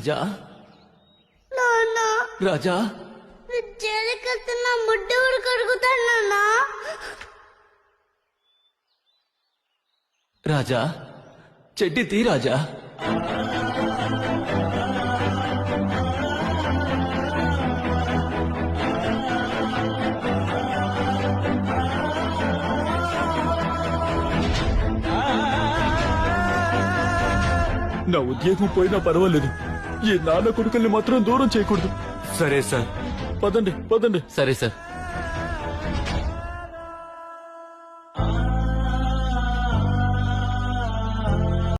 రాజా నాన్న రాజా జైలుకెళ్తున్నా ముడ్డు కూడా కడుగుతాను నాన్న. రాజా చెడ్డి తీ రాజా. నా ఉద్యోగం పోయినా పర్వాలేదు, ఈ నాన్న కొడుకుల్ని మాత్రం దూరం చేయకూడదు. సరే సార్. పదండి పదండి. సరే సార్.